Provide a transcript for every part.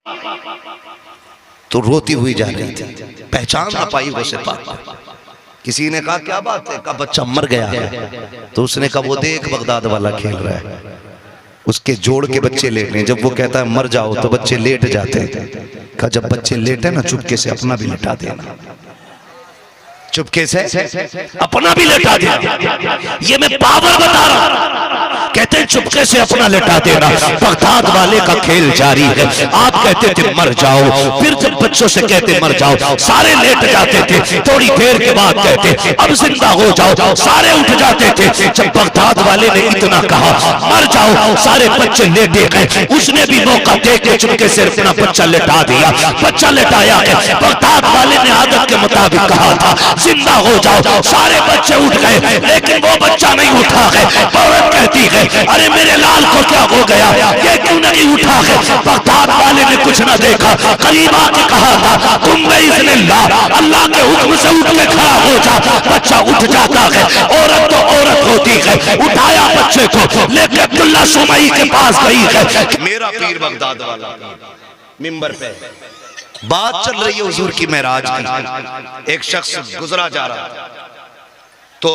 तो रोती हुई जा रही थी, पहचान ना पाई उसे पाक। किसी ने कहा क्या बात है, कहा बच्चा मर गया है। तो उसने कहा वो देख बगदाद वाला खेल रहा है, उसके जोड़ के बच्चे लेट रहे हैं। जब वो कहता है मर जाओ तो बच्चे लेट जाते हैं। कहा जब बच्चे लेटे ना चुपके से अपना भी लेटा देना, चुपके से अपना भी लेटा देना। ये मैं पावर बता रहा हूं। कहते हैं चुपके से अपना लेटा देना। बगदाद वाले का खेल जारी है। आप कहते थे मर जाओ, फिर जब बच्चों से कहते मर जाओ सारे लेट जाते थे। थोड़ी देर के बाद कहते अब जिंदा हो जाओ, सारे उठ जाते थे। जब बगदाद वाले ने इतना कहा मर जाओ, सारे बच्चे लेटे गए। उसने भी मौका दे के चुपके से अपना बच्चा लेटा दिया। बच्चा लेटाया है। बगदाद वाले ने आदत के मुताबिक कहा था जिंदा हो जाओ, सारे बच्चे उठ गए, लेकिन वो बच्चा नहीं उठा है। औरत कहती है अरे मेरे लाल को क्या हो गया, ये क्यों नहीं उठा है। बगदाद वाले ने कुछ ना देखा, करीब आके कहा था तुम अल्लाह के हुक्म से उठ के खड़ा हो जा। बच्चा उठ जाता है। औरत तो औरत होती है, उठाया बच्चे को लेके अब्दुल्ला सुमई के पास गई है। मेरा पीर बगदाद वाला मिंबर पे बात चल रही है हुजूर की मेराज की। एक शख्स गुजरा जा रहा था, तो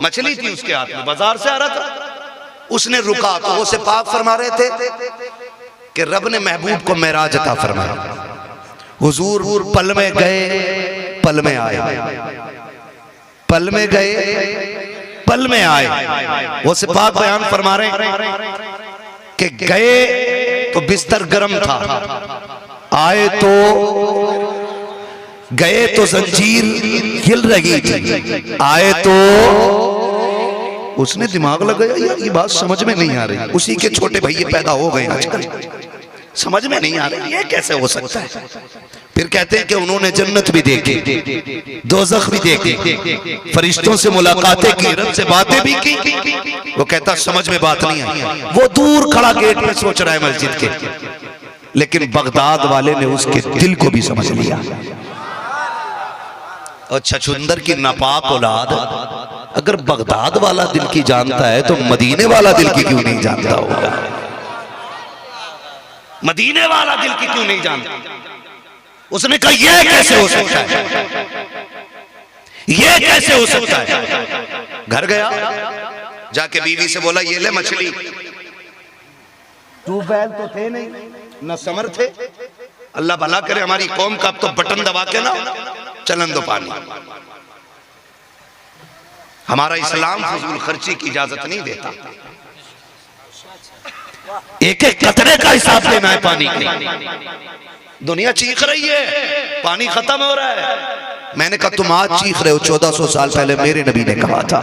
मछली थी उसके हाथ में, बाजार से आ रहा था। उसने रुका तो वो से पाक फरमा रहे थे कि रब ने महबूब को मेराज अता फरमाया। हुजूर पल में गए पल में आए, पल में गए पल में आए। वो से पाक बयान फरमा रहे कि गए तो बिस्तर गर्म था, आए तो गए तो जंजीर हिल रही थी, आए तो उसने दिमाग लगाया यार ये बात समझ में नहीं आ रही। उसी के छोटे भैया पैदा हो गए आजकल, समझ में नहीं आ रही ये कैसे हो सकता है। फिर कहते हैं कि उन्होंने जन्नत भी देखी, दोज़ख भी देखी, फरिश्तों से मुलाकातें की, रब से बातें भी की। वो कहता समझ में बात नहीं आई। वो दूर खड़ा गेट में सोच रहा है मस्जिद के, लेकिन बगदाद वाले ने उसके दिल को भी समझ लिया। और छछुंदर की नापाक औलाद अगर बगदाद वाला दिल की जानता है तो मदीने वाला दिल की क्यों नहीं जानता होगा। मदीने वाला दिल की क्यों नहीं जानता। उसने कहा यह कैसे हो सकता है, यह कैसे हो सकता है। घर गया, जाके बीवी से बोला ये ले मछली। ट्यूबवेल तो थे नहीं, न समर थे। अल्लाह भला करे हमारी कौम का, अब तो बटन दबा के ना चलन दो पानी। हमारा इस्लाम फजूल खर्ची की इजाजत नहीं देता। एक एक कतरे का हिसाब देना है पानी की। दुनिया चीख रही है, पानी खत्म हो रहा है। मैंने कहा तुम आज चीख रहे हो, 1400 साल पहले मेरे नबी ने कहा था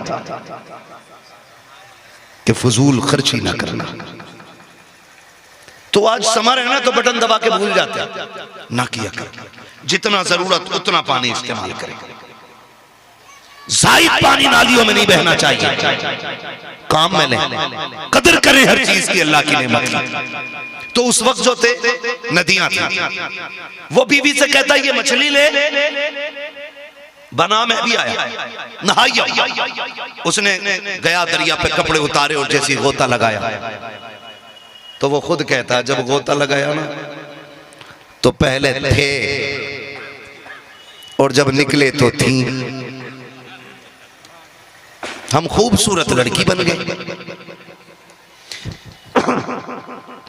कि फजूल खर्ची ना करना। तो आज समर है ना तो बटन दबा के भूल जाते हैं, ना किया कर। जितना जरूरत उतना पानी इस्तेमाल करें। जायद पानी नालियों में नहीं बहना चाहिए, काम में लें, कदर करें हर चीज की, अल्लाह की नेमत की। तो उस वक्त जो थे नदियां थी। वो बीवी से कहता है ये मछली ले, बना मैं भी आया, नहाइया। उसने गया दरिया पे, कपड़े उतारे और जैसी गोता लगाया तो वो खुद कहता जब गोता लगाया ना तो पहले थे और जब निकले तो थी। हम खूबसूरत लड़की बन गए।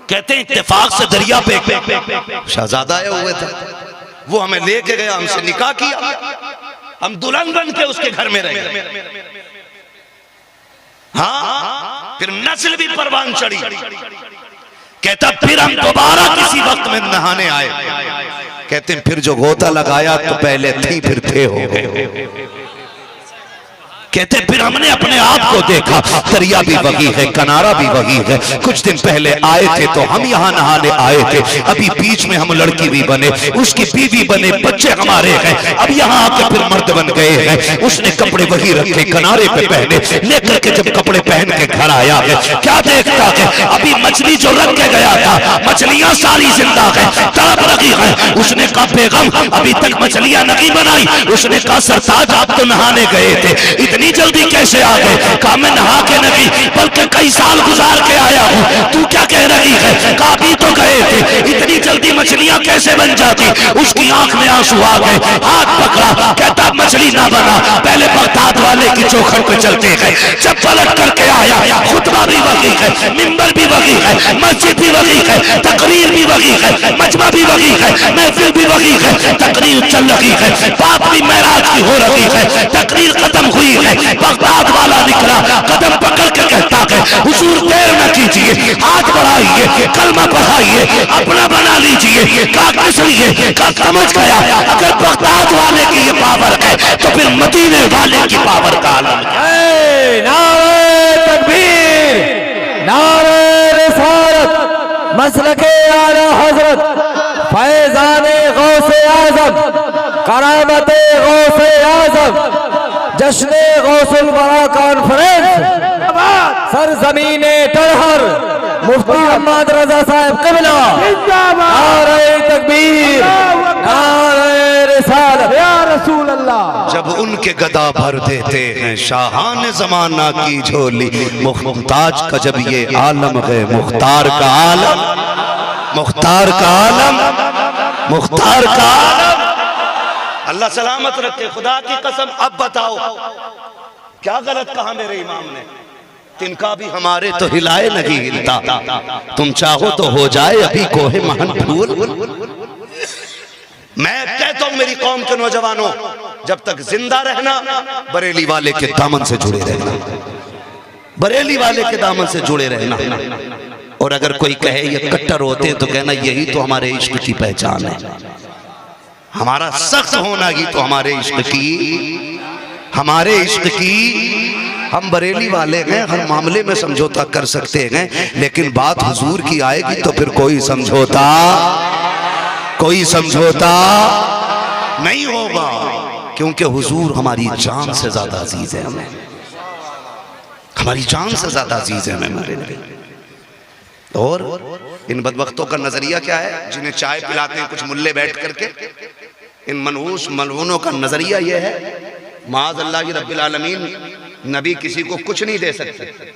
कहते हैं इत्तेफाक से दरिया पे शहजादा आए हुए थे, वो हमें लेके गया, हमसे निकाह किया, हम दुल्हन बन के उसके घर में रहे। हाँ, फिर नस्ल भी परवान चढ़ी। कहता फिर हम दोबारा किसी वक्त में नहाने आए। कहते हैं फिर जो गोता लगाया तो पहले थी फिर थे हो गए। कहते फिर हमने अपने आप को देखा, दरिया भी वही है, किनारा भी वही है। कुछ दिन पहले आए थे तो हम यहाँ नहाने आए थे, अभी बीच में हम लड़की भी बने, उसकी बीवी बने, बच्चे हमारे हैं, अब यहाँ आके फिर मर्द बन गए हैं। उसने कपड़े वही रखे, किनारे पे पहने, लेकर के जब कपड़े पहन के घर आया है, क्या देखता है अभी मछली जो रख के गया था, मछलियां सारी जिंदा है, तड़प लगी है। उसने कहा बेगम अभी तक मछलियां नहीं बनाई। उसने कहा सरताज आप तो नहाने गए थे, इतनी जल्दी कैसे आ गए? कहा मैं नहा के नहीं बल्कि कई साल गुजार के आया हूँ। तू क्या कह रही है? कहा अभी तो गए थे, इतनी जल्दी मछलियां कैसे बन जाती? उसकी आंख में आंसू आ गए, हाथ पकड़ा, कहता मछली ना बना, पहले बगदाद वाले की चौखट पे चलते हैं। जब पलट करके आया, खुतबा भी वही है, मिंबर भी वही है, मस्जिद भी वही है, तकरीर भी वही है, मजमा भी वही है, महफिल भी वही है, तकरीर चल रही है, बात भी महराज की हो रही है, तकरीर खत्म हुई है, बगदाद वाला निकला, कदम पकड़ के कहता है हुजूर देर न कीजिए, हाथ बढ़ाइए, कलमा पढ़ाइए, अपना बना लीजिए। कहा इसलिए कहा समझ गया अगर बगदाद वाले की ये पावर है तो फिर मदीने वाले की पावर का आलम है। नारे तकबीर, नारे रिसालत, मसलके आला हजरत, फैजाने गौसे आजम, करामते गौसे आजम, जश्ने गौसुल बरा कॉन्फ्रेंस, सरजमीने टरहर, मुफ्ती मोहम्मद रजा साहब क़िबला, नारे तकबीर, नारे रिसालत, या रसूल अल्लाह। जब उनके गदा भर देते हैं शाहान जमाना की झोली, मुख्ताज का जब ये आलम है, मुख्तार का आलम, मुख्तार का आलम, मुख्तार का आलम। अल्लाह सलामत रखे, खुदा की कसम। अब बताओ क्या गलत कहा मेरे इमाम ने? तिनका भी हमारे तो हिलाए नहीं हिलता, तुम चाहो तो हो जाए अभी कोहे महन फूल। मैं कहता हूं मेरी कौम के नौजवानों, जब तक जिंदा रहना बरेली वाले के दामन से जुड़े रहना, बरेली वाले के दामन से जुड़े रहना। और अगर कोई कहे ये कट्टर होते तो कहना यही तो हमारे इश्क की पहचान है। हमारा सख्त होना ही तो हमारे इश्क की, हमारे इश्क की। हम बरेली वाले हैं, हर मामले में समझौता कर सकते हैं, लेकिन बात हुजूर की आएगी तो फिर कोई समझौता नहीं होगा, क्योंकि हुजूर हमारी जान से ज्यादा अजीज है हमें, हमारी जान से ज्यादा अजीज है हमें हमारे लिए। और इन बदबख्तों का नजरिया क्या है? जिन्हें चाय पिलाते हैं कुछ मुल्ले बैठ करके, इन मनहूस मलऊनों का नजरिया यह है माज़ अल्लाह रब्बिल आलमीन नबी किसी को कुछ नहीं दे सकते।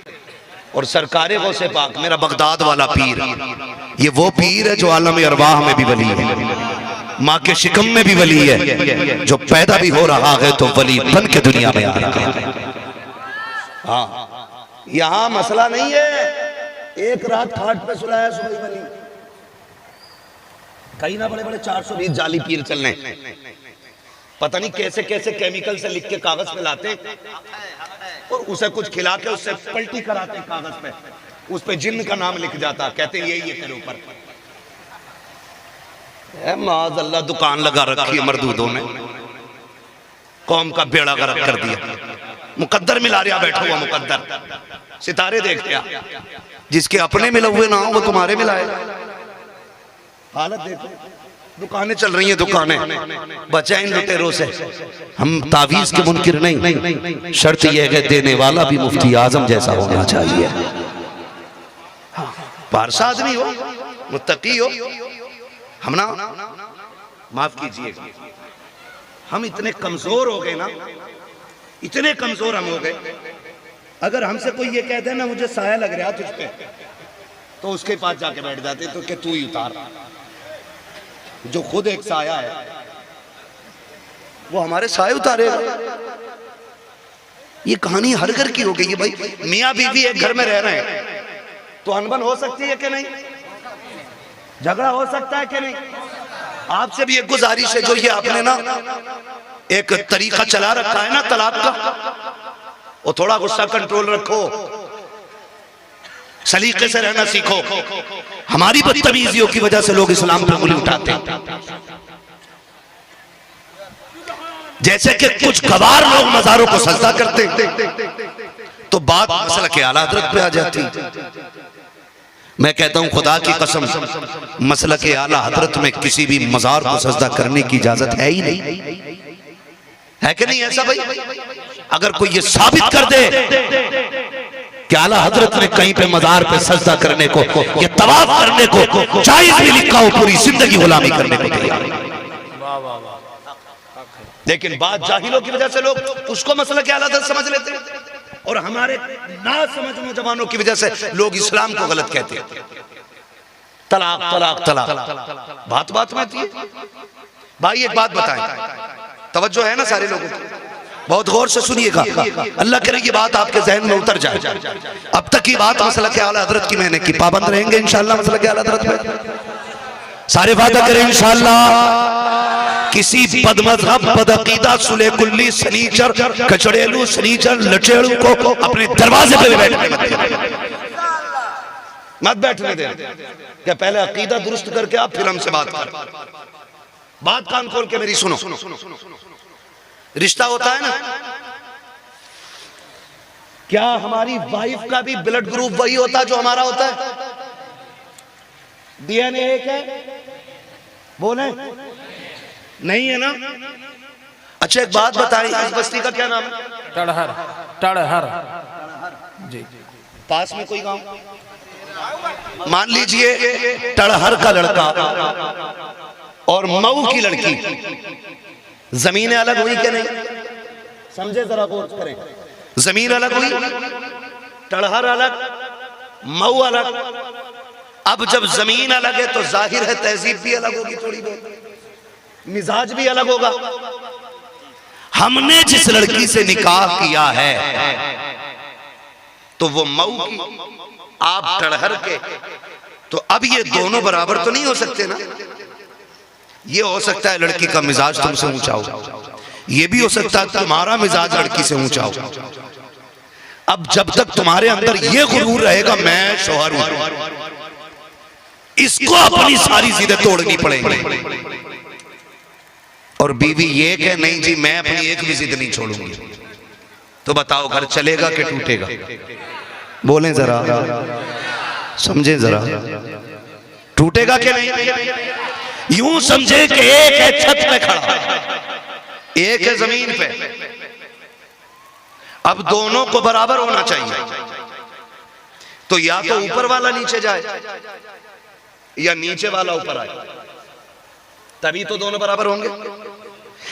और सरकारे गौसे पाक मेरा बगदाद वाला पीर, ये वो पीर है जो आलम अरवाह में भी वली है, माँ के शिकम में भी वली है, जो पैदा भी हो रहा है तो वली बन के दुनिया में आ रहा है। हाँ, यहाँ मसला नहीं है एक रात खाट पे सुलाया सुबह वली, कहीं ना बड़े बड़े 420 जाली पीर चलने, पता नहीं कैसे कैसे केमिकल से लिख के कागज पे लाते और उसे कुछ खिला के उससे पलटी कराते कागज पे, उस पे जिन्न का नाम लिख जाता, कहते यही है तेरे ऊपर। माज़ अल्लाह दुकान लगा रखी है मरदूदों ने, कौम का बेड़ा गर्क कर दिया। मुकद्दर मिला रहा बैठा हुआ मुकद्दर, सितारे देख रहा, जिसके अपने मिले हुए ना हो वो तुम्हारे मिलाए। हालत देखो, दुकानें चल रही हैं, दुकानें बचा इन लुटेरों से। हम तावीज के मुनकिर नहीं, शर्त यह है देने वाला भी मुफ्ती आजम जैसा होना चाहिए, पारसा आदमी हो, मुत्तकी हो। हम ना, माफ कीजिए, हम इतने कमजोर हो गए ना, इतने कमजोर हम हो गए, अगर हमसे कोई ये कहते ना मुझे साया लग रहा तुझ पे, तो उसके पास जाके बैठ जाते तो कि तू ही उतार, जो खुद एक साया है वो हमारे साए उतारेगा। ये कहानी हर घर की हो गई है भाई। मियाँ बीवी एक घर में रह रहे हैं तो अनबन हो सकती है कि नहीं, झगड़ा हो सकता है कि नहीं। आपसे भी एक गुजारिश है, जो ये आपने ना एक तरीका चला रखा है ना तलाक का, वो थोड़ा गुस्सा कंट्रोल रखो, सलीके से रहना सीखो। हमारी बदतमीजियों की वजह से लोग इस्लाम पर उंगली उठाते हैं, जैसे कि कुछ गवार लोग मज़ारों को सजदा करते तो बात मसला के आला हज़रत पे आ जाती। मैं कहता हूं खुदा की कसम, मसला के आला हज़रत में किसी भी मज़ार को सजदा करने की इजाजत है ही नहीं, है कि नहीं ऐसा भाई? अगर कोई ये साबित कर दे कि आला हजरत ने कहीं पे मजार पे सजदा करने को या तवाफ करने को जायज भी लिखा हो, पूरी जिंदगी गुलामी करने को तैयार। लेकिन बात जाहिलों की वजह से लोग उसको मसला के आला हजरत समझ लेते हैं, और हमारे ना समझ नौजवानों की वजह से लोग इस्लाम को गलत कहते हैं। तलाक तलाक तलाक बात बात में आती है। भाई एक बात बताएं, तवज्जो है ना सारे लोगों की, बहुत गौर से सुनिएगा, अल्लाह करे ये बात आपके जहन में उतर जाए। अब तक की बात मसला के आला हजरत की मैंने की, पाबंद रहेंगे इंशाअल्लाह मसला के आला हजरत में, सारे वादा करें इंशाअल्लाह। किसी बदमज़हब बदअकीदा सुले कुल्ली सनीचर कचड़ेलू सनीचर लचेड़ू को अपने दरवाजे पे बैठने मत बैठने दे। क्या पहले अकीदा दुरुस्त करके आप फिर हमसे बात कर। बात कान खोल के मेरी सुनो। रिश्ता होता है ना, क्या हमारी वाइफ का भी ब्लड ग्रुप वही होता है जो हमारा होता है? डीएनए एक है, बोले नहीं है ना? अच्छा एक बात बताएं, इस बस्ती का क्या नाम है? टड़हर। टड़हर जी। पास में कोई गांव, मान लीजिए टड़हर का लड़का और मऊ की लड़की, जमीनें अलग हुई क्या नहीं? समझे जरा गौर करें, जमीन अलग हुई, टड़हर अलग, मऊ अलग। अब जब जमीन अलग है तो जाहिर है तहजीब भी अलग होगी, थोड़ी बहुत मिजाज भी अलग होगा। हमने जिस लड़की से निकाह किया है तो वो मऊ की, आप टड़हर के, तो अब ये दोनों बराबर तो नहीं हो सकते ना। ये हो सकता है लड़की का मिजाज तुमसे ऊंचा हो, ये भी हो सकता है तुम्हारा मिजाज लड़की से ऊंचा हो। अब जब तक तुम्हारे अंदर ये गुरूर रहेगा मैं शौहर हूं, इसको अपनी सारी जिदें तोड़नी पड़ेंगी। और बीवी ये कहे नहीं जी मैं अपनी एक भी जिद नहीं छोड़ूंगी, तो बताओ घर चलेगा कि टूटेगा? बोलें जरा, समझे जरा, टूटेगा कि नहीं? यूं समझे कि एक है छत पे खड़ा, एक है जमीन पे, अब दोनों को बराबर होना चाहिए। तो या तो ऊपर वाला नीचे जाए या नीचे वाला ऊपर आए, तभी तो दोनों बराबर होंगे।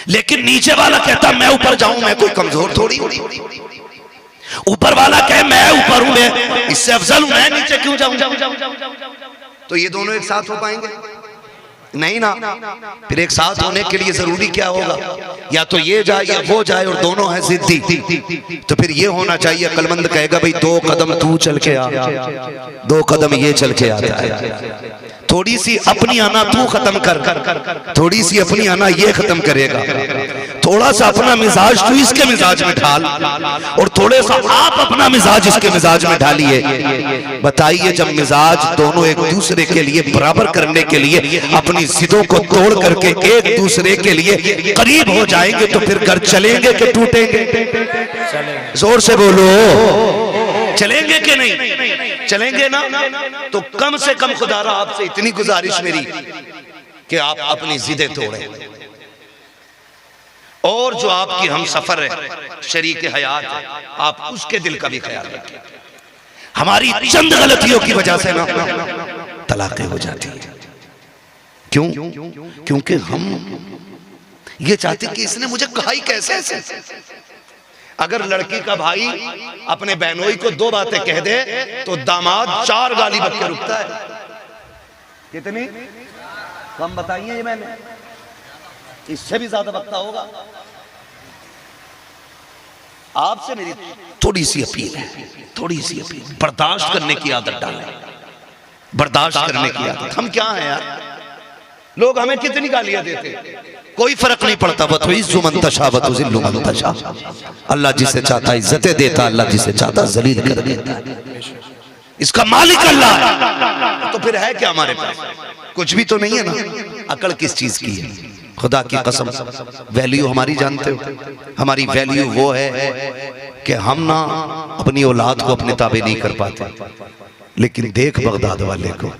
लेकिन नीचे वाला कहता मैं ऊपर जाऊं, मैं कोई कमजोर थोड़ी हूं। ऊपर वाला कहे मैं ऊपर हूं, मैं इससे अफजल हूं, मैं नीचे क्यों जाऊं? तो ये दोनों एक साथ हो पाएंगे? नहीं ना। फिर एक साथ होने के लिए जरूरी क्या होगा? या तो ये जाए या वो जाए, और दोनों है जिद्दी। तो फिर ये होना चाहिए, अक्लमंद कहेगा भाई 2 कदम तू चल के आ, 2 कदम ये चल के आता है। थोड़ी सी अपनी आना तू खत्म कर, थोड़ी सी अपनी आना ये खत्म करेगा। थोड़ा सा अपना मिजाज तू इसके मिजाज में ढाल, और थोड़े सा आप अपना मिजाज इसके मिजाज में ढालिए। बताइए जब मिजाज दोनों एक दूसरे के लिए बराबर करने के लिए अपनी जिदों को तोड़ करके एक दूसरे के लिए करीब हो जाएंगे, तो फिर घर चलेंगे कि टूटेंगे? जोर से बोलो, चलेंगे कि नहीं? चलेंगे ना। तो कम से कम खुदारा आपसे इतनी गुजारिश मेरी कि आप अपनी जिदें तोड़ें, और जो आपकी हम सफर है शरीक हयात है, आप उसके दिल का भी ख्याल रखें। हमारी चंद गलतियों की वजह से ना तलाक़ें हो जाती है। क्यों? क्योंकि हम ये चाहते कि इसने मुझे कहा ही कैसे ऐसे। अगर लड़की का भाई अपने बहनोई को 2 बातें कह दे तो दामाद 4 गाली बक के रुकता है। कितनी कम बताइए, ये मैंने इससे भी ज्यादा बकता होगा। आपसे मेरी थोड़ी सी अपील है, थोड़ी सी अपील, बर्दाश्त करने की आदत डालें, बर्दाश्त करने की आदत। हम क्या हैं यार, लोग हमें कितनी गालियां देते, कोई फर्क नहीं पड़ता। बतुइज़्ज़ु मन तशा बतुज़िल्लु मन तशा। अल्लाह जिसे चाहता इज्जतें देता, अल्लाह जिसे चाहता जलील कर देता। इसका मालिक अल्लाह है। तो फिर है क्या हमारे पास? कुछ भी तो नहीं है ना। अकड़ किस चीज की है? खुदा की कसम, वैल्यू हमारी जानते हो? हमारी वैल्यू वो है कि हम ना अपनी औलाद को अपने ताबे नहीं कर पाते, लेकिन देख बगदाद वाले को,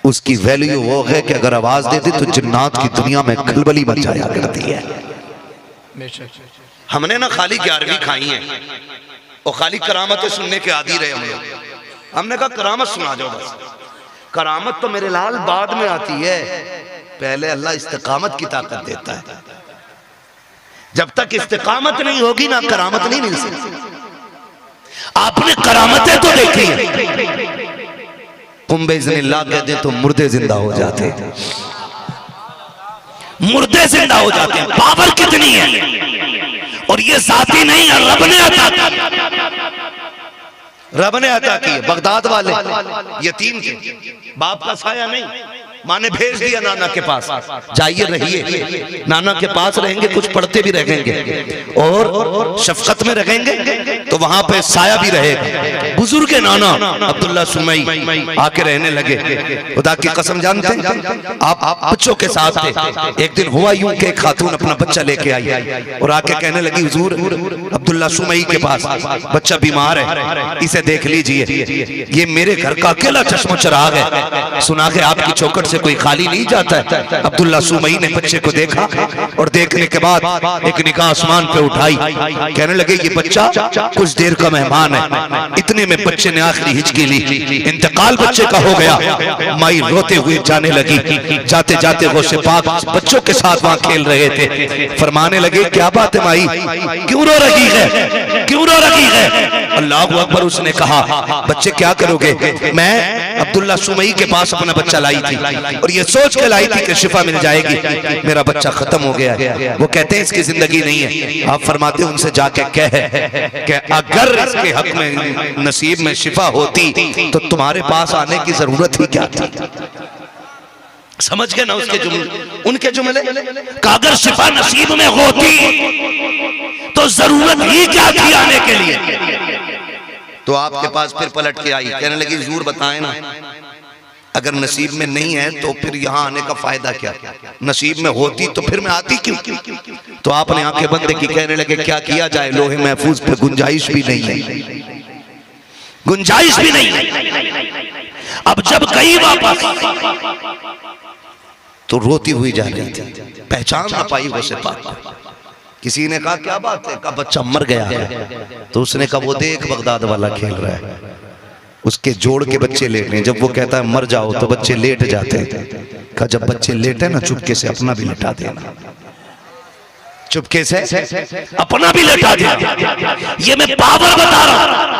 उसकी वैल्यू वो है कि अगर आवाज देती तो जिन्नात की दुनिया में खलबली मच जाया करती है। हमने ना खाली 11वीं खाई है, और खाली करामतें सुनने के आदी रहे हम लोग। हमने कहा करामत सुना जाओ बस। करामत तो मेरे लाल बाद में आती है, पहले अल्लाह इस्तिकामत की ताकत देता है। जब तक इस्तिकामत नहीं होगी ना करामत नहीं मिल सकती। आपने करामतें तो देखी है, कुंभे इज़्निल्लाह कहते तो मुर्दे जिंदा हो जाते हैं, मुर्दे जिंदा हो जाते हैं। पावर कितनी है, और ये जाती नहीं है, रब ने अता की, रब ने अता की। बगदाद वाले यतीम थे, बाप का साया नहीं, माँ ने भेज दिया नाना के पास, जाइए रहिए, नाना के पास रहेंगे, कुछ पढ़ते भी रहेंगे और शफकत में रहेंगे तो वहां पे साया भी रहेगा। बुजुर्ग नाना अब्दुल्ला सुमई आके रहने लगे। खुदा की कसम जानते हैं आप बच्चों के साथ थे। एक दिन हुआ यूं कि खातून अपना बच्चा लेके आई और आके कहने लगी, हुजूर अब्दुल्ला सुमई के पास बच्चा बीमार है, इसे देख लीजिए। ये मेरे घर का अकेला चश्मा चिराग है, सुना के आपकी चौखट से कोई खाली नहीं जाता है। अब्दुल्ला सुमई ने बच्चे को देखा और देखने के बाद एक निगाह आसमान पे उठाई, कहने लगे ये बच्चा कुछ देर का मेहमान है। इतने में बच्चे ने आखिरी हिचकी ली, इंतकाल बच्चे का हो गया। माई रोते हुए जाने लगी, जाते जाते वो पाक बच्चों के साथ वहां खेल रहे थे। फरमाने लगे क्या बात है माई, क्यों रो रही है, क्यों रो रही है? अल्लाह अकबर। उसने कहा बच्चे क्या करोगे? मैं अब्दुल्ला सुमई के पास अपना बच्चा लाई थी और ये सोच के लाई थी कि शिफा मिल जाएगी, मेरा बच्चा खत्म हो गया है। वो कहते हैं इसकी जिंदगी नहीं है। आप फरमाते हैं उनसे जाके कह कि अगर इसके हक में नसीब में शिफा होती तो तुम्हारे पास आने की जरूरत ही क्या थी। समझ गए ना उसके जुमले, उनके जुमले का अगर शिफा नसीब में होती तो जरूरत ही क्या थी आने के लिए। तो आपके पास फिर पलट के आई, कहने लगी हुजूर बताएं ना, अगर नसीब में नहीं है तो फिर यहाँ आने का फायदा क्या? नसीब में होती तो फिर मैं आती क्यों? तो आपने आंखें बंद की, कहने लगे क्या किया जाए, लोहे महफूज पे गुंजाइश भी नहीं है, गुंजाइश भी नहीं है। अब जब गई वापस तो रोती हुई जा रही थी, पहचान ना पाई वो सिपाही। किसी ने कहा क्या बात है, का बच्चा मर गया है। तो उसने कहा वो देख बगदाद वाला खेल रहा है, उसके जोड़ के बच्चे लेटने। जब वो कहता है मर जाओ तो बच्चे लेट जाते हैं। कहा जब बच्चे लेटे ना चुपके से अपना भी लेटा देना, चुपके से अपना भी लेटा देना। ये मैं पावर बता रहा हूं,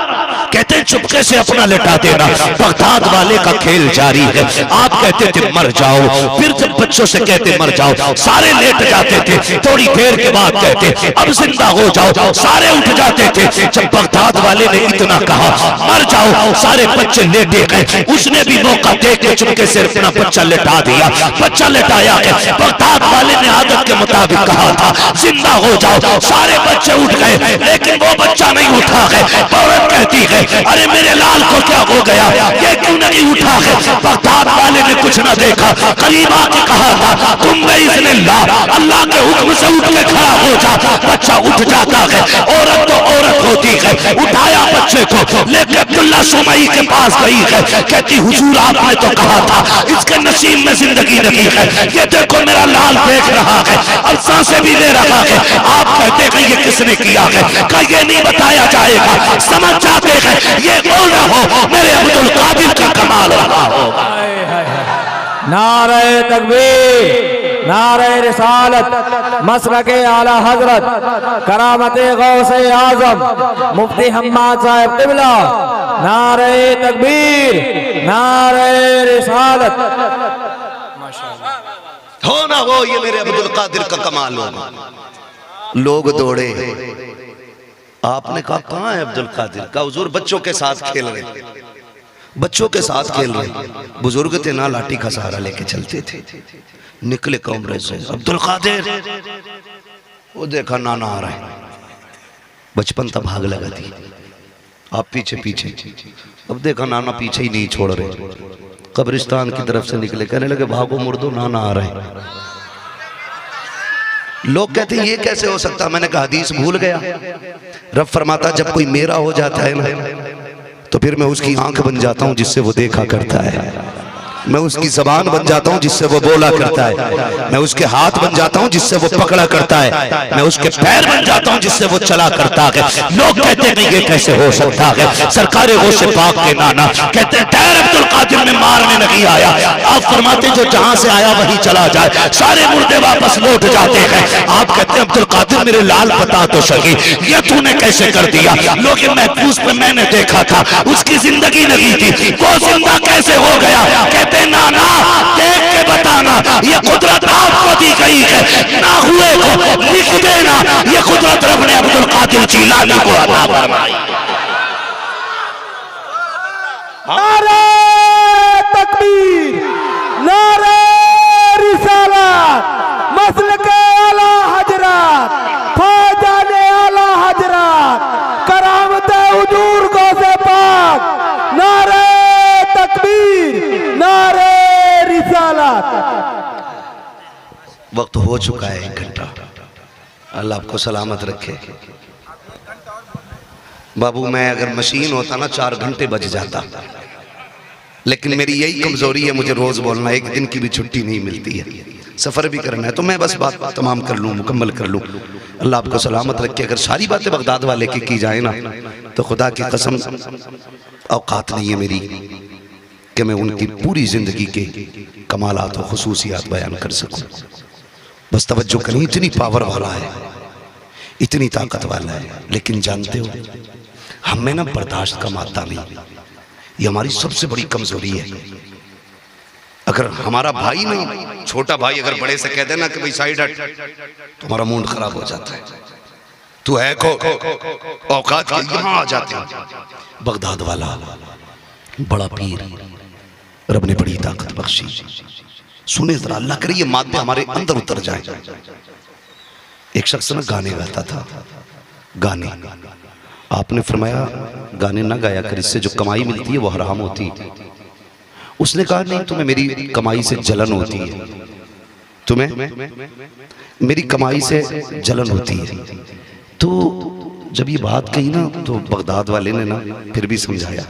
कहते हैं चुपके से अपना लेटा देना। बगदाद वाले का खेल जारी है। आप कहते थे मर जाओ, फिर जब बच्चों से कहते मर जाओ सारे लेट जाते थे, थोड़ी देर के बाद कहते अब जिंदा हो जाओ, सारे उठ जाते थे। जब बगदाद वाले ने इतना कहा मर जाओ, सारे बच्चे लेटे गए। उसने भी मौका देख के चुपके से अपना बच्चा लेटा दिया, बच्चा लेटाया है। बगदाद वाले ने आदत के मुताबिक कहा था जिंदा हो जाओ, सारे बच्चे उठ गए, लेकिन वो बच्चा नहीं उठा है। औरत कहती है अरे मेरे लाल को क्या हो गया, ये क्यों नहीं उठा है? बगदाद वाले ने कुछ ना देखा, करीब आके कहा था तुम अल्लाह के हुक्म से उठ के खड़ा हो जा। बच्चा उठ जाता है, औरत तो औरत होती है, उठाया बच्चे को लेकर अब्दुल्ला सुमई के पास गई है। कहती हुजूर आपने तो कहा था इसके नसीब में जिंदगी नहीं है, ये देखो मेरा लाल देख रहा है और सांसें भी ले रहा है। आप कहते हैं ये किसने किया है? क्या ये नहीं बताया जाएगा? समझ जाते हैं ये कौन हो, मेरे अब्दुल कादिर का कमाल रहा होगा। नारे तकबीर, नारे रिसालत, मसलके आला हजरत, करामते गौसे आजम मुफ्ती हम्माद साहब क़िबला। नारे तकबीर, नारे रिसालत। हो ना हो ये मेरे अब्दुल कादिर का कमाल होगा। लोग दौड़े, आपने कहा कहाँ है अब्दुल कादिर? का हुजूर बच्चों के साथ खेल रहे, बच्चों के साथ खेल रहे। बुजुर्ग थे ना, लाठी का सहारा लेके चलते थे। निकले कमरे से अब्दुल कादिर, वो देखा नाना आ रहा है। बचपन तब भाग लगा थी, आप पीछे पीछे। अब देखा नाना पीछे ही नहीं छोड़ रहे, कब्रिस्तान की तरफ से निकले, कहने लगे भागो मुर्दो नाना आ रहे हैं। लोग कहते हैं ये कैसे हो सकता? मैंने कहा हदीस भूल गया। रब फरमाता जब कोई मेरा हो जाता है ना तो फिर मैं उसकी आंख बन जाता हूं जिससे वो देखा करता है। मैं उसकी जबान बन जाता हूँ जिससे वो बोला करता है, मैं उसके हाथ बन जाता हूँ जिससे वो पकड़ा करता है, मैं उसके पैर बन जाता हूँ जिससे वो चला करता है। लोग कहते हैं ये कैसे हो सकता है, सरकार गौसे पाक के नाना कहते हैं डैर अब्दुल कादिर में मारने नहीं आया। आप फरमाते जो जहां से आया वही चला जाए, सारे मुर्दे वापस लौट जाते हैं। आप कहते हैं अब्दुल कादिर मेरे लाल बता तो सकी ये तूने कैसे कर दिया। लोग महफूज पे मैंने देखा था उसकी जिंदगी नहीं थी, वो जिंदा कैसे हो गया। कहते नाना देख के बताना, ये कुदरत आपको दी गई है, ना हुए को लिख देना, ये कुदरत रब ने अब्दुल कादिर जीलानी को अता फरमाई। नारे तकबीर, नारे रिसालत, मसलके आला हजरत, फौजाने आला हजरत, करामते हुजूर गौसे पाक, नारे तकबीर, नारे रिसालत। वक्त हो चुका है 1 घंटा, अल्लाह आपको सलामत रखे। बाबू मैं अगर मशीन होता ना 4 घंटे बज जाता, लेकिन मेरी यही कमजोरी है, मुझे रोज बोलना, एक दिन की भी छुट्टी नहीं मिलती है, सफर भी करना है, तो मैं बस बात तमाम कर लूँ, मुकम्मल कर लूँ। अल्लाह आपको सलामत रखे। अगर सारी बातें बगदाद वाले की जाए ना तो खुदा की कसम औकात नहीं है मेरी कि मैं उनकी पूरी जिंदगी के कमालात और खुसूसियात बयान कर सकूं। बस तवज्जो करें, इतनी पावर वाला है, इतनी ताकत वाला है। लेकिन जानते हो हमें ना बर्दाश्त का माता नहीं, ये हमारी सबसे बड़ी कमजोरी है। अगर हमारा भाई ना, छोटा भाई अगर बड़े से कह देना कि भाई साइड हट, तो हमारा मूड खराब हो जाता है। तू है को औकात के यहां आ जाते हैं। बगदाद वाला बड़ा पीर, रब ने बड़ी ताकत बख्शी। सुने जरा, अल्लाह करे ये मादे हमारे अंदर उतर जाए। एक शख्स ना गाने गाता था, गाने, आपने फरमाया गाने ना गाया कर, इससे जो कमाई मिलती है वो हराम होती है। उसने कहा नहीं, तुम्हें मेरी कमाई से जलन होती है, तुम्हें मेरी कमाई से जलन होती है। तो जब ये बात कही ना तो बगदाद वाले ने ना फिर भी समझाया।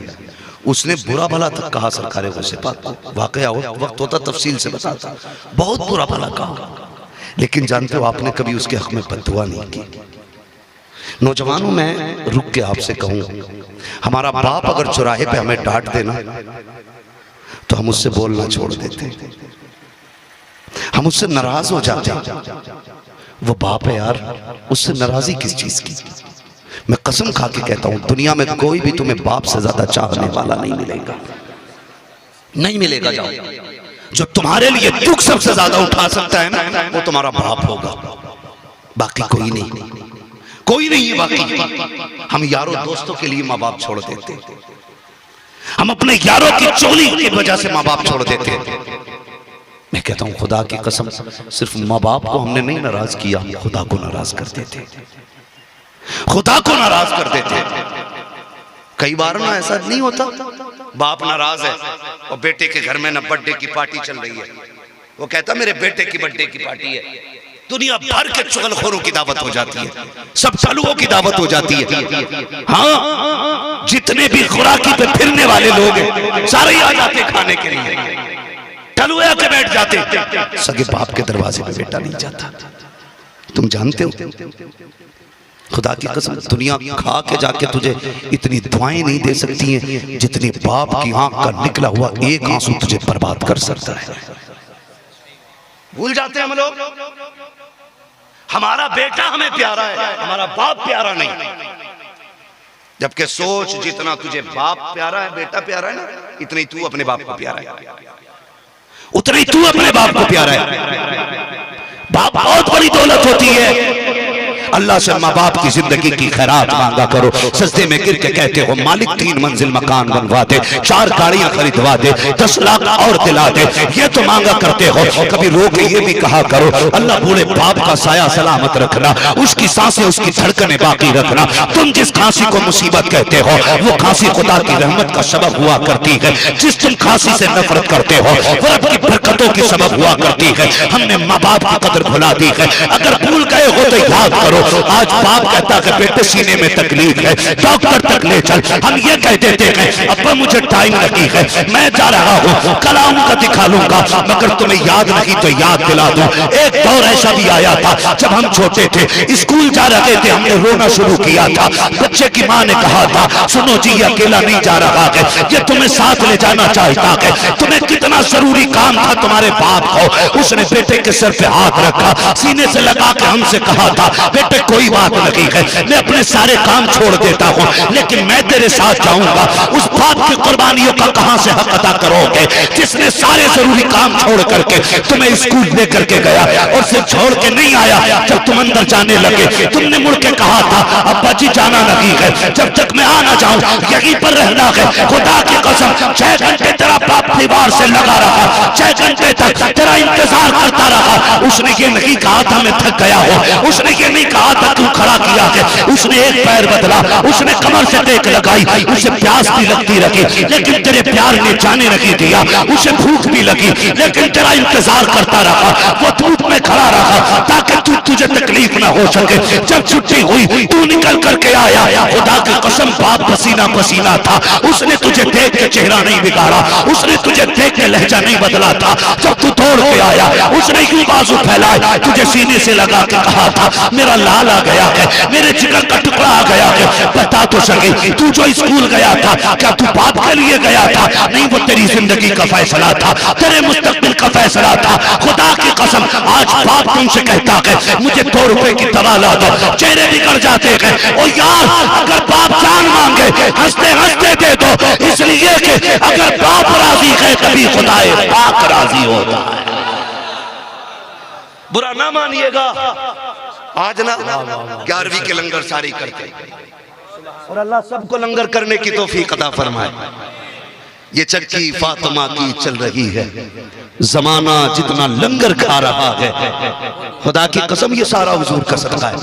उसने बुरा भला तक कहा सरकार गौसे पाक को, वाकया वक्त होता तफसील से बताता, बहुत बुरा भला कहा। लेकिन जानते हो आपने कभी उसके हक में बद्दुआ नहीं की। नौजवानों में रुक के आपसे कहूं, हमारा बाप अगर चौराहे पे हमें डांट देना तो हम उससे बोलना छोड़ देते, हम उससे नाराज हो जाते। वो बाप है यार, उससे नाराजी किस चीज की। मैं कसम खा के कहता हूं दुनिया में कोई भी तुम्हें बाप से ज्यादा चाहने वाला नहीं मिलेगा, नहीं मिलेगा। जाओ, जो तुम्हारे लिए दुख सबसे ज्यादा उठा सकता है ना वो तुम्हारा बाप होगा, बाकी कोई नहीं, कोई नहीं है बाकी। हम यारों दोस्तों के लिए माँ बाप छोड़ देते, हम अपने यारों की चोली की वजह से माँ बाप छोड़ देते। मैं कहता हूं खुदा की कसम, सिर्फ माँ बाप को हमने नहीं नाराज किया, खुदा को नाराज कर देते, खुदा को नाराज कर देते। कई बार ना ऐसा नहीं होता, बाप नाराज है और बेटे के घर में ना बर्थडे की पार्टी चल रही है, वो कहता मेरे बेटे की बर्थडे की पार्टी है, दुनिया भर के चुगलखोरों की दावत हो जाती है, सब चालुओं की दावत हो जाती है। हाँ, जितने भी खुराकी पे फिरने वाले लोग हैं सारे ही आ जाते खाने के लिए, टलुए आके बैठ जाते, सगे बाप के दरवाजे पे बेटा नहीं जाता। तुम जानते हो खुदा की कसम दुनिया खा के जाके तुझे इतनी दुआएं नहीं दे सकती हैं जितनी बाप की आंख का निकला हुआ एक आंसू तुझे बर्बाद कर सकता है। भूल जाते हैं हम लोग, हमारा बेटा हमें प्यारा है, हमारा बाप प्यारा नहीं। जबकि सोच जितना तुझे बाप प्यारा है, बेटा प्यारा है ना, इतना ही तू अपने बाप को प्यारा है, उतना ही तू अपने बाप को प्यारा है। बाप बहुत बड़ी दौलत होती है। अल्लाह से माँ बाप की जिंदगी की खैरात मांगा करो, सजदे में गिर के कहते हो मालिक 3 मंजिल मकान बनवा दे, 4 गाड़ियां खरीदवा दे, 10 लाख और दिला दे, ये तो मांगा करते हो। कभी रो के ये भी कहा करो अल्लाह बूढ़े बाप का साया सलामत रखना, उसकी सांसें उसकी धड़कनें बाकी रखना। तुम जिस खांसी को मुसीबत कहते हो वो खांसी खुदा की रहमत का सबब हुआ करती है, जिस तुम खांसी से नफरत करते हो वो रब की बरकतों की सबब हुआ करती है। हमने माँ बाप की कदर भुला दी है, अगर भूल गए हो तो याद करो करो। आज बाप कहता है बेटे सीने में तकलीफ है, डॉक्टर तक ले चल। हम ये कह देते हैं अब्बा मुझे टाइम लगी है, मैं जा रहा हूँ, कल आऊंगा दिखा लूंगा, मगर तुम्हें याद नहीं तो याद दिला दूं। एक दौर ऐसा भी आया था जब हम छोटे थे, स्कूल जा रहे थे, हमने रोना शुरू किया था। बच्चे की माँ ने कहा था सुनो जी ये अकेला नहीं जा रहा है, ये तुम्हें साथ ले जाना चाहता है, तुम्हें कितना जरूरी काम था तुम्हारे बाप को। उसने बेटे के सर पे हाथ रखा, सीने से लगा के हमसे कहा था बेटे कोई बात नहीं है, मैं अपने सारे काम छोड़ देता हूँ, लेकिन मैं तेरे साथ जाऊंगा। उस बाप की कुर्बानियों का कहां से हक अदा करोगे जिसने सारे जरूरी काम छोड़ करके तुम्हें स्कूल लेकर के गया और सिर्फ छोड़ के नहीं आया। जब तुम अंदर जाने लगे तुमने मुड़ के कहा था अब्बा जी जाना नहीं है, जब तक मैं आ ना जाऊं यहीं पर रहना है। खुदा की कसम 6 घंटे तेरा बाप दीवार से लगा रहा, 6 घंटे तक तेरा इंतजार करता रहा। उसने ये नहीं कहा था मैं थक गया हूं, उसने ये नहीं कहा था तू खड़ा किया है, उसने एक पैर बदला, उसने कमर से टेक लगाई, उसे प्यास भी लगती रही लेकिन तेरे प्यार ने जाने नहीं दिया, उसे भूख भी लगी लेकिन तेरा इंतजार करता रहा। वो धूप में खड़ा रहा ताकि तुझे तकलीफ ना हो सके। जब छुट्टी हुई तू निकल करके आया, खुदा की कसम बाप पसीना पसीना था, उसने तुझे देख के चेहरा नहीं बिगाड़ा, उसने तुझे देख के लहजा नहीं बदला था। जब तू दौड़ के आया उसने यूं बाजू फैलाए तुझे सीने से लगा के कहा था मेरा लाल आ गया है, मेरे जिगर का टुकड़ा आ गया है। बता तो सके तू जो स्कूल गया था क्या तू बाप के लिए गया था? नहीं, वो तेरी जिंदगी का फैसला था, तेरे मुस्तकबिल का फैसला था। खुदा की कसम आज बाप तुमसे कहता है मुझे 2 रुपए की दवा ला दो, चेहरे बिगड़ जाते हैं। ओ यार अगर बाप जान मांगे हंसते हंसते दे दो, इसलिए कि अगर बाप राजी है कभी खुदाए पाक राजी होता है। बुरा ना मानिएगा, आज ना 11वीं के लंगर सारी करते और अल्लाह सबको लंगर करने की तौफीक अता फरमाए। ये चक्की फातिमा की चल रही है, जमाना जितना लंगर खा रहा है, खुदा की कसम ये सारा हुजूर का सदका है।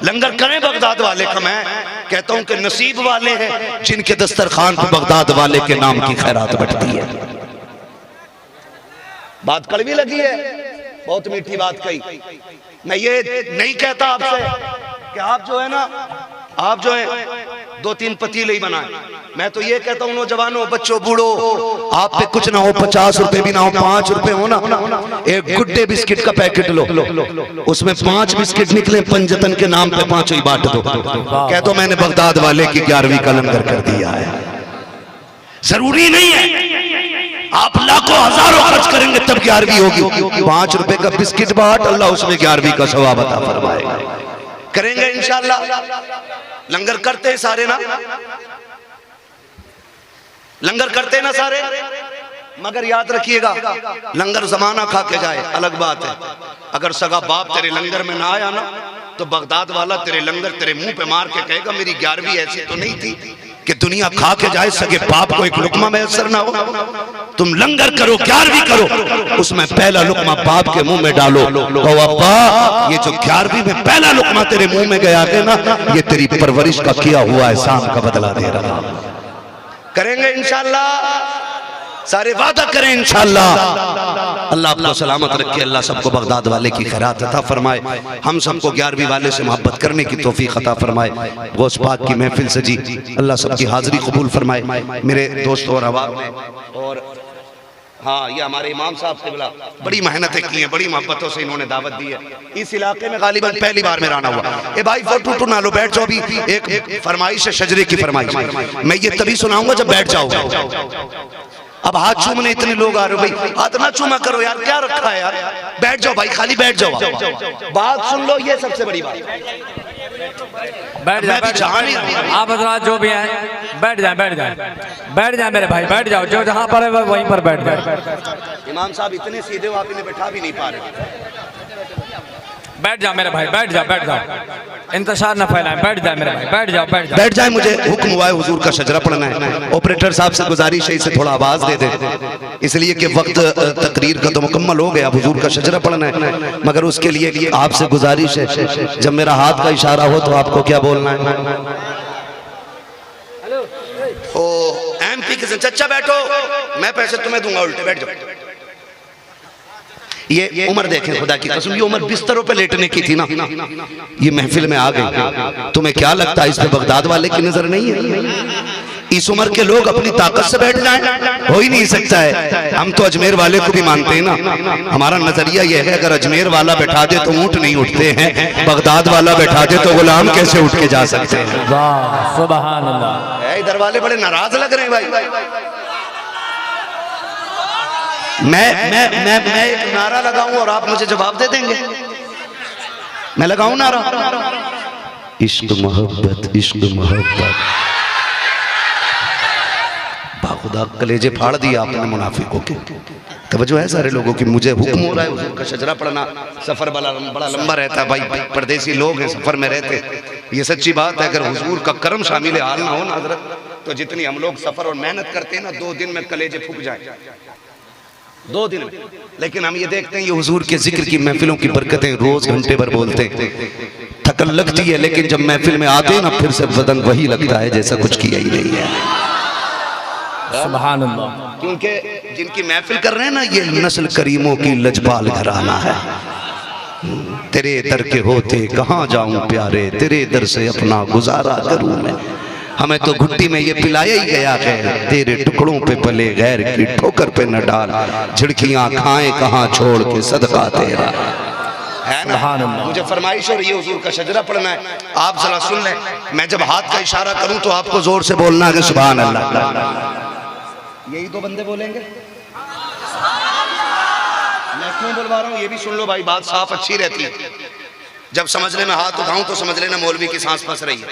लंगर करें बगदाद वाले का, मैं कहता हूं कि नसीब वाले हैं जिनके दस्तरखान पर बगदाद वाले के नाम की खैरात बटती है। बात कड़वी लगी है, बहुत मीठी बात कही। मैं ये नहीं कहता आपसे कि आप जो है ना, आप जो है 2-3 पतीले ही बनाए। मैं तो ये कहता हूँ नौजवानों, बच्चों, बूढ़ो, आप पे कुछ ना हो, 50 रुपए भी ना हो, 5 रुपए हो ना, एक गुड्डे बिस्किट का पैकेट लो, उसमें 5 बिस्किट निकले, पंजतन के नाम पे 5 ही बांट दो, कह दो मैंने बगदाद वाले की 11वीं का लंगर कर दिया है। जरूरी नहीं है आप लाखों हजारों खर्च करेंगे तब 11वीं होगी। 5 रुपए का बिस्किट बांट, अल्लाह उसमें 11वीं का सवाब अता फरमाएगा। करेंगे इंशाअल्लाह, लंगर करते हैं सारे ना, लंगर करते ना सारे, मगर याद रखिएगा लंगर जमाना खा के जाए अलग बात है। अगर सगा बाप तेरे लंगर में ना आया ना तो बगदाद वाला तेरे लंगर तेरे मुंह पे मार के कहेगा मेरी 11वीं ऐसी तो नहीं थी कि दुनिया खा के जाए, सगे बाप को एक लुकमा मैसर ना हो। तुम लंगर करो, 11वीं करो, उसमें पहला लुकमा बाप के मुंह में डालो, कहो अब्बा ये जो 11वीं में पहला लुकमा तेरे मुंह में गया है ना, ये तेरी परवरिश का किया हुआ एहसान का बदला दे रहा। करेंगे इंशाअल्लाह, सारे वादा करें इंशाअल्लाह। अल्लाह आपको सलामत रखे, अल्लाह सबको बगदाद वाले की खैरात अता फरमाए, हम सबको 11वीं वाले से मोहब्बत करने की तौफीक अता फरमाए। गौस पाक की महफिल से जी अल्लाह सबकी हाजिरी कबूल फरमाए। मेरे दोस्त और अहबाब ने, और हाँ ये हमारे इमाम साहब से बोला, बड़ी मेहनतें की हैं, बड़ी मोहब्बतों से इन्होंने दावत दी है। इस इलाके में गालिबन पहली बार मेरा आना हुआ। ए भाई फोटो ना लो, बैठ जाओ। अभी एक फरमाइश है, शजरे की फरमाइश, मैं ये तभी सुनाऊंगा जब बैठ जाओ। अब हाथ चूमने इतने लोग आ रहे हो, भाई हाथ ना चूमा करो यार, क्या रखा है यार, बैठ जाओ भाई, खाली बैठ जाओ, बात सुन लो, ये सबसे बड़ी बात। बैठ जाए आप हजरात जो भी हैं, बैठ जाए बैठ जाए बैठ जाए मेरे भाई, बैठ जाओ, जो जहाँ पर है वहीं पर बैठ जाए। इमाम साहब इतने सीधे हो, आप इन्हें बैठा भी नहीं पा रहे। बैठ जाओ मेरे भाई, बैठ जाओ बैठ जाओ, इंतजार न फैलाएं, बैठ जाए मेरे भाई, बैठ जाओ बैठ जाओ बैठ जाए। मुझे हुक्म हुआ है हुजूर का शजरा पढ़ना है। ऑपरेटर साहब से गुजारिश है इसे थोड़ा आवाज दे दे, इसलिए कि वक्त तकरीर का तो मुकम्मल हो गया, हुजूर का शजरा पढ़ना है, मगर उसके लिए आपसे गुजारिश है जब मेरा हाथ का इशारा हो तो आपको क्या बोलना है। ओ MP के चचा बैठो, मैं पैसे तुम्हें दूंगा, उल्टे बैठ जाओ। ये उम्र देखें, खुदा की कसम, ये उम्र बिस्तरों पे लेटने की थी ना, ये महफिल में आ गई। तुम्हें क्या लगता है इसमें बगदाद वाले की नजर नहीं है? इस उम्र के लोग अपनी ताकत से बैठ जाएं, हो ही नहीं सकता है। हम तो अजमेर वाले को भी मानते हैं ना। हमारा नजरिया यह है, अगर अजमेर वाला बैठा दे तो ऊंट नहीं उठते हैं, बगदाद वाला बैठा दे तो गुलाम कैसे उठ के जा सकते हैं? वाह सुभान अल्लाह। इधर वाले बड़े नाराज लग रहे हैं भाई। मैं एक नारा लगाऊं और आप मुझे जवाब दे देंगे? मैं लगाऊं नारा? इश्क मोहब्बत, इश्क मोहब्बत। खुदा कलेजे फाड़ दिया आपने मुनाफिकों के। तवज्जो है सारे लोगों की। मुझे हुक्म हो रहा है हुजूर का शजरा पढ़ना। सफर बड़ा लंबा रहता है भाई, परदेसी लोग हैं, सफर में रहते। ये सच्ची बात है। अगर हुजूर का करम शामिल हाल ना हो ना हजरत, तो जितनी हम लोग सफर और मेहनत करते हैं ना, 2 दिन में कलेजे फूक जाए, 2 दिन में। लेकिन हम ये देखते हैं ये हुजूर के जिक्र की महफिलों की बरकतें, रोज घंटे भर बोलते हैं, थकन लगती है, लेकिन जब महफिल में आते हैं ना, फिर से बदन वही लगता है जैसा कुछ किया ही नहीं है। सुभान अल्लाह। क्योंकि जिनकी महफिल कर रहे हैं ना, ये नस्ल करीमों की लजपाल घराना है। तेरे दर के होते कहाँ जाऊं प्यारे, तेरे दर से अपना गुजारा करूं मैं। हमें तो घुट्टी में ये पिलाया ही गया है, तेरे टुकड़ों पे पले गैर की ठोकर पे न डाल, झिड़कियां खाएं कहाँ छोड़ के सदका तेरा है ना। मुझे फरमाइश हो रही है हुजूर का शजरा पढ़ना है। आप जरा सुन लें, मैं जब हाथ का इशारा करूं तो आपको जोर से बोलना है सुभान अल्लाह। यही 2 बंदे बोलेंगे। मैं क्यों बुलवा रहा हूं ये भी सुन लो भाई, बात साफ अच्छी रहती है। जब समझने में हाथ उठाऊं तो समझ लेना मौलवी की सांस फंस रही है,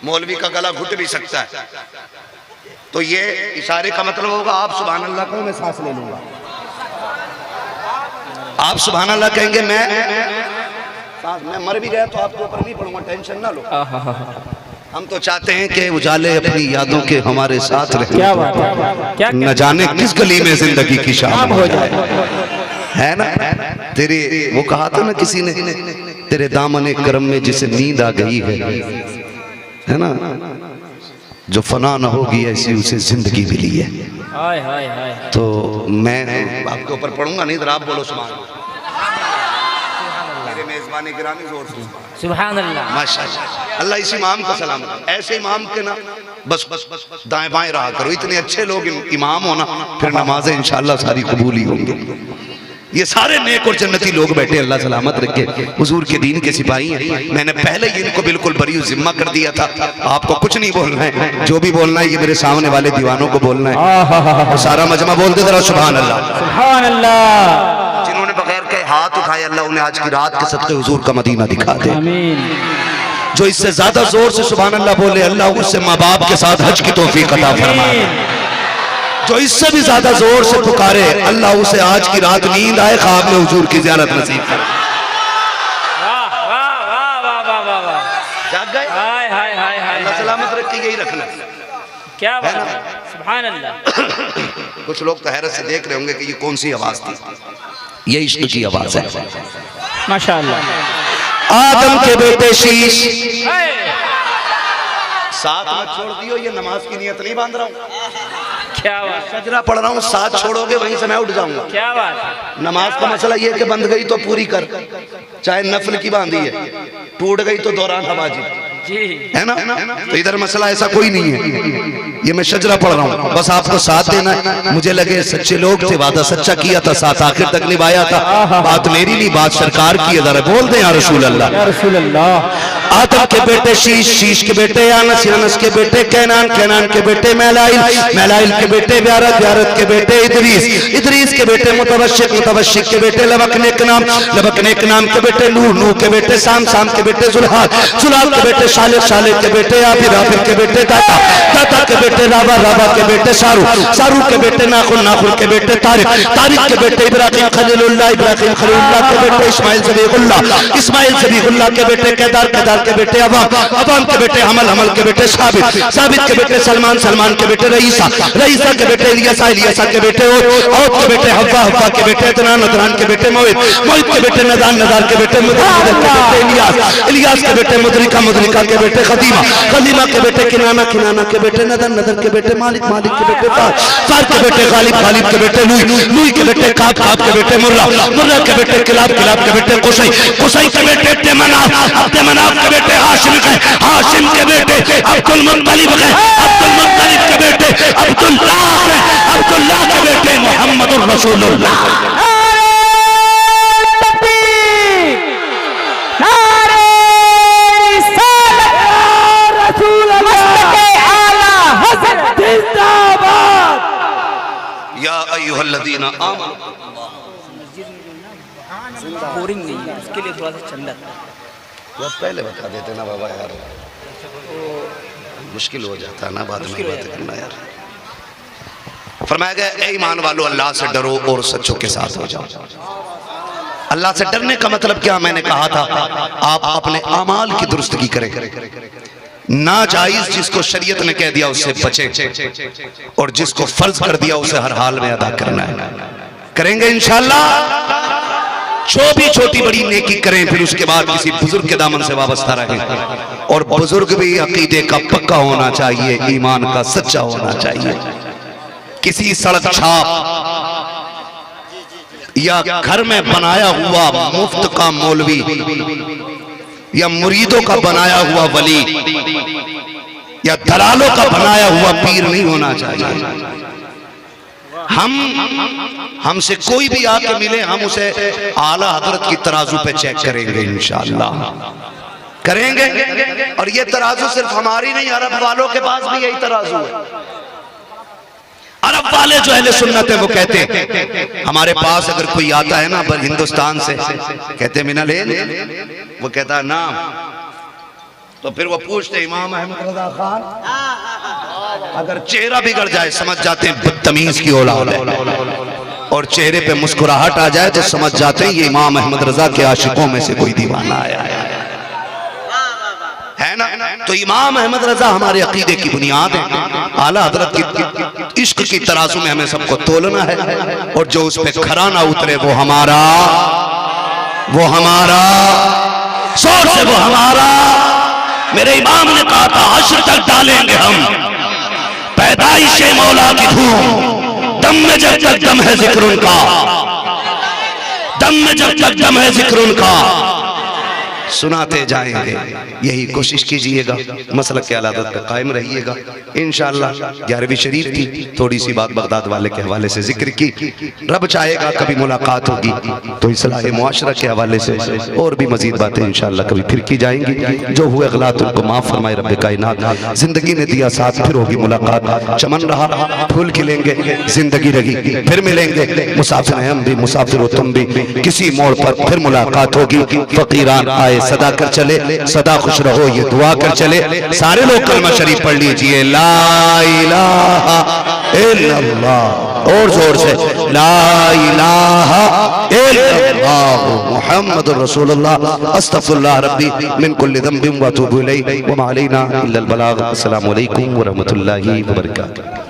मौलवी का गला घुट भी सकता है। तो ये इशारे का मतलब होगा आप सुभान अल्लाह कहो, मैं सांस ले लूंगा। आप सुभान अल्लाह कहेंगे, मैं मर भी गया तो आपके ऊपर नहीं पड़ूंगा, टेंशन ना लो। हम तो चाहते हैं कि उजाले अपनी यादों के हमारे साथ रहे। क्या बात है, क्या न जाने किस गली में जिंदगी की शाम हो जाए, है ना। तेरे वो कहा था ना किसी ने, तेरे दामने करम में जिसे नींद आ गई है ना, जो फना न होगी ऐसी उसे जिंदगी मिली है। हाय हाय हाय। तो मैं आपके ऊपर पढ़ूंगा नहीं, तो आप बोलो सुभान अल्लाह। मेरे मेजबानी गिरामी जोर से सुभान अल्लाह। माशाअल्लाह। अल्लाह इस इमाम का सलाम। ऐसे इमाम के ना बस दाएं बाएं रहा करो। इतने अच्छे लोग इमाम हो ना, फिर नमाजें इंशाअल्लाह सारी कबूल ही होंगी। ये सारे नेक और जन्नती लोग बैठे, अल्लाह सलामत रखे, हुजूर के दीन के सिपाही हैं। मैंने पहले ही इनको बिल्कुल बरी जिम्मा कर दिया था, आपको कुछ नहीं बोलना है, जो भी बोलना है ये मेरे सामने वाले दीवानों को बोलना है। तो सारा मजमा बोलते जरा सुभान अल्लाह, सुभान अल्लाह। जिन्होंने बगैर के हाथ उठाए, अल्लाह उन्हें आज की रात के सदके हुजूर का मदीना दिखा दे। आमीन। जो इससे ज्यादा जोर से सुभान अल्लाह बोले, अल्लाह उससे माँ बाप के साथ हज की तौफीक अता फरमाए। जो इससे भी ज्यादा जोर से पुकारे, अल्लाह उसे आज की रात नींद आए, ख्वाब में हुजूर की ज़ियारत नसीब करे। वाह वाह वाह वाह वाह वाह वाह। जाग गए? हाय हाय हाय हाय। अल्लाह सलामत रखे, यही रखना। क्या बात है, सुभान अल्लाह। कुछ लोग तो हैरत से देख रहे होंगे कि ये कौन सी आवाज थी। ये इश्क की आवाज है। माशाअल्लाह। आदम के बेटे शीश, साथ मत छोड़ दियो, ये नमाज की नियत नहीं बांध रहा हूँ। क्या बात, सजरा पढ़ रहा हूँ, साथ छोड़ोगे वहीं से मैं उठ जाऊंगा। क्या बात। नमाज का मसला ये कि बंद गई तो पूरी कर, चाहे नफल की बांधी है, टूट गई तो दौरान वाजिब जी, है ना। तो इधर मसला ऐसा कोई नहीं है। ये मैं शजरा पढ़ रहा हूँ, बस आपको साथ देना है। मुझे लगे सच्चे लोग थे, वादा सच्चा किया था, साथ आखिर तक निभाया था। बात मेरी नहीं, बात सरकार की है। जरा बोल दे या रसूल अल्लाह, या रसूल अल्लाह। आदम के बेटे शीश, शीश के बेटे यानस, यानस के बेटे कैनान, कैनान के बेटे मैलाइल, मैलाइल के बेटे व्यारत, व्यारत के बेटे इदरीस, इदरीस के बेटे मुतवश्शिक, मुतवश्शिक के बेटे लबकनेक नाम, लबकनेक नाम के बेटे नूह, नूह के बेटे साम, साम के बेटे जुल्हाल, जुल्हाल के बेटे शालिक, शालिक के बेटे आबिर, आबिर के बेटे दाता, दाता के बेटे राबा, राबा के बेटे शारू, शारू के बेटे नाखुन, नाखुन के बेटे तारिक, तारिक के बेटे इब्राहिम खलीलुल्लाह, इब्राहिम खलीलुल्लाह के बेटे इस्माइल ज़बीहुल्लाह, इस्माइल ज़बीहुल्लाह के बेटे केदार, केदार के बेटे अवाम, अवाम के बेटे हमल, हमल के बेटे साबित, साबित के बेटे सलमान, सलमान के बेटे रईसा, रईसा के बेटे इलियासा, इलियासा के बेटे औद के बेटे हव्वा, हव्वा के बेटे अदनान, अदनान के बेटे मोहित, मोहित के बेटे नदान, नदार के बेटे मुदर, मुदर के बेटे इलियास, इलियास के बेटे मुदरिका, मुदरिका के बेटे खदीमा, खदीमा के बेटे किनाना, किनाना के बेटे नदर, नदर के बेटे मालिक, मालिक के बेटे फार के बेटे गालिब, गालिब के बेटे लुई, लुई के बेटे काब, काब के बेटे मुर्रा, मुर्रा के बेटे किलाब, किलाब के बेटे कुसै, कुसै के बेटे तेमनाफ, तेमनाफ के बेटे हाशिम के, हाशिम के बेटे अब्दुल मुत्तलिब के, अब्दुल मुत्तलिब के बेटे अब्दुल्लाह के, अब्दुल्लाह के बेटे मोहम्मदुर रसूलुल्लाह। या अय्युहल्लज़ीना आमनू, बोरिंग नहीं है उसके लिए थोड़ा सा चंदा वो पहले बता देते ना बाबा यार, मुश्किल हो जाता ना बाद में बात करना यार। फरमाया गया ए ईमान वालों अल्लाह से डरो और सच्चों के साथ हो जाओ। अल्लाह से डरने का मतलब क्या, मैंने कहा था आप अपने अमाल की दुरुस्तगी करें, नाजायज जिसको शरीयत ने कह दिया उससे बचे और जिसको फर्ज कर दिया उसे हर हाल में अदा करना है। करेंगे इंशाअल्लाह। जो भी छोटी बड़ी नेकी करें फिर उसके बाद किसी बुजुर्ग के दामन से वाबस्ता रहें और बुजुर्ग भी अकीदे का पक्का होना चाहिए, ईमान का सच्चा होना चाहिए। किसी सड़क छाप या घर में बनाया हुआ मुफ्त का मौलवी या मुरीदों का बनाया हुआ वली या दलालों का बनाया हुआ पीर नहीं होना चाहिए। हमसे कोई भी आके मिले हम उसे आला हजरत की तराजू पे चेक करेंगे इंशाअल्लाह, करेंगे। और ये तराजू सिर्फ हमारी नहीं, अरब वालों के पास भी यही तराजू है। अरब वाले जो अहले सुन्नत है वो कहते हैं हमारे पास अगर कोई आता है ना हिंदुस्तान से, कहते मिनल है, वो कहता है नाम, तो फिर वो पूछते इमाम अहमद रजा खान, अगर चेहरा बिगड़ जाए समझ जाते हैं बदतमीज की औलाद है, और चेहरे पे मुस्कुराहट आ जाए तो समझ जाते हैं ये इमाम अहमद रजा के आशिकों में से कोई दीवाना आया है ना। तो इमाम अहमद रजा हमारे अकीदे की बुनियाद है। आला हजरत की इश्क की तराजू में हमें सबको तोलना है और जो उस पे खरा ना उतरे वो हमारा शोर से वो हमारा। मेरे इमाम ने कहा था हश्र तक डालेंगे हम पैदाइश मौला की धूम, दम में जब तक दम है जिक्र उनका, दम में जब तक दम है जिक्र उनका, सुनाते जाएंगे। यही कोशिश कीजिएगा, मसलक के अलादत पे कायम रहिएगा इंशाअल्लाह। 11वीं शरीफ की थोड़ी सी बात बगदाद वाले के हवाले से जिक्र की, रब चाहेगा कभी मुलाकात होगी तो इस्लाह मुआशरा के हवाले से और भी मजीद बातें इंशाअल्लाह कभी फिर की जाएंगी। जो हुए गलत उनको माफ़ फरमाए रब कायनात। जिंदगी ने दिया साथ, फिर होगी मुलाकात। चमन रहा फूल खिलेंगे, जिंदगी रही फिर मिलेंगे। मुसाफिर हैं हम भी, मुसाफिर हो तुम भी, किसी मोड़ पर फिर मुलाकात होगी। फकीरान आए सदा कर चले, सदा खुश रहो ये दुआ कर चले। सारे लोग कलमा शरीफ पढ़ लीजिए, ला इलाहा इल्लल्लाह, और जोर से ला इलाहा इल्लल्लाह मुहम्मदुर रसूलुल्लाह, अस्तगफिरुल्लाह रब्बी मिन कुल्लि ज़ंबिन व अतूबु इलैहि व मा अलैना इल्लल बलाग। अस्सलामु अलैकुम व रहमतुल्लाहि व बरकातुहू।